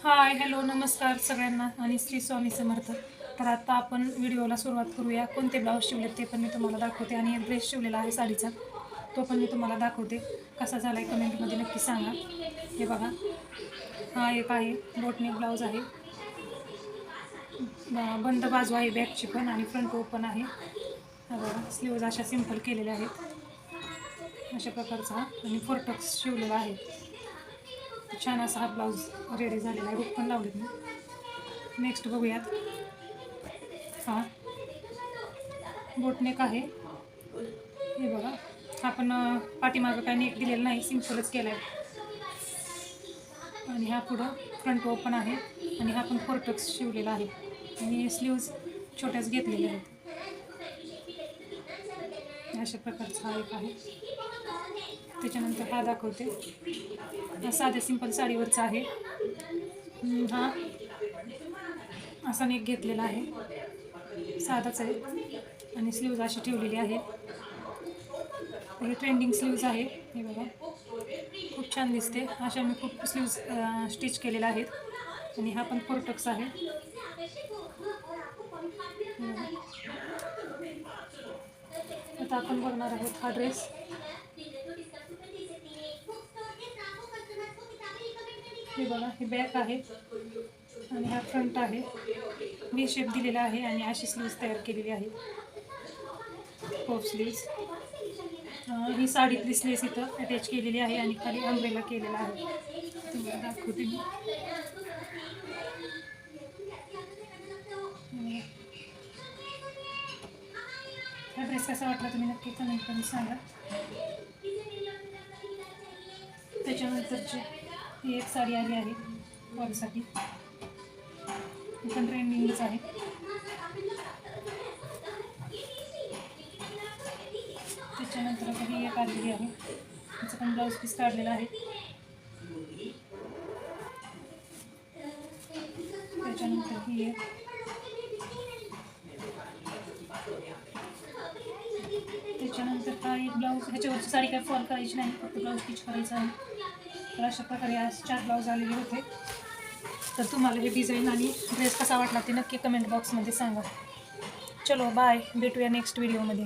Hi hello नमस्कार सगळ्यांना आणि श्री स्वामी समर्थ. तर आता आपण व्हिडिओला सुरुवात करूया. कोणते ब्लाऊज शिवलेत ते पण मी तुम्हाला दाखवते आणि एक ड्रेस शिवलेला आहे साडीचा, तो पण मी तुम्हाला दाखवते. कसा झाला आहे कमेंटमध्ये नक्की सांगा. हे बघा, हा एक आहे बोटनेक ब्लाऊज आहे. बंद बाजू आहे बॅकची पण आणि फ्रंट ओपन आहे. हा बघा, स्लीव्ज अशा सिंपल केलेल्या आहेत अशा प्रकारचा हा आणि फोरटक्स शिवलेला आहे. छान असा हा ब्लाऊज रेडी झालेला आहे. हुक पण लावलेत मी. नेक्स्ट बघूयात. हा बोटनेक आहे. हे बघा, आपण पाठीमागं काय नेक दिलेलं नाही, सिंपलच केला आहे. आणि हा पुढं फ्रंट ओपन आहे आणि हा पण फोरटक्स शिवलेला आहे आणि स्लीव्ज छोट्याच घेतलेल्या आहेत. अशा प्रकारचा हा एक आहे. त्याच्यानंतर हा दाखवते. हा साध्या सिंपल साडीवरचा आहे. हा असा नेक घेतलेला आहे, साधाच आहे आणि स्लीव्ज अशी ठेवलेली आहे. हे ट्रेंडिंग स्लीव्ज आहे. हे बघा, खूप छान दिसते. अशा मी खूप स्लीव्ज स्टिच केलेल्या आहेत आणि हा पण फोरटक्स आहे. आता आपण बघणार आहोत हा ड्रेस. हे बघा, हे बॅक आहे आणि हा फ्रंट आहे. व्ही शेप दिलेला आहे आणि अशी स्लीव्ज तयार केलेली आहे, पफ स्लीव्ज. ही साडीतली स्लीव्ज इथं अटॅच केलेली आहे आणि खाली अम्ब्रेला केलेला आहे. तुम्हाला दाखवते मी. हा ड्रेस कसा वाटला तुम्ही नक्की कमेंट करून सांगा. त्याच्यानंतरची ही एक साडी आली आहे वॉलसाठी, पण ट्रेंडिंगच आहे. त्याच्यानंतर आता ही एक आलेली आहे, तिचं पण ब्लाऊज पीस काढलेला आहे. त्याच्यानंतर ही एक, त्याच्यानंतर हा एक ब्लाऊज. ह्याच्यावरची साडी काय फॉल करायची नाही, फक्त ब्लाऊज स्टिच करायचं आहे. तर अशा प्रकारे आज 4 ब्लाऊज आलेले होते. तर तुम्हाला हे डिझाईन आणि ड्रेस कसा वाटला ते नक्की कमेंट बॉक्समध्ये सांगा. चलो बाय, भेटूया नेक्स्ट व्हिडिओमध्ये.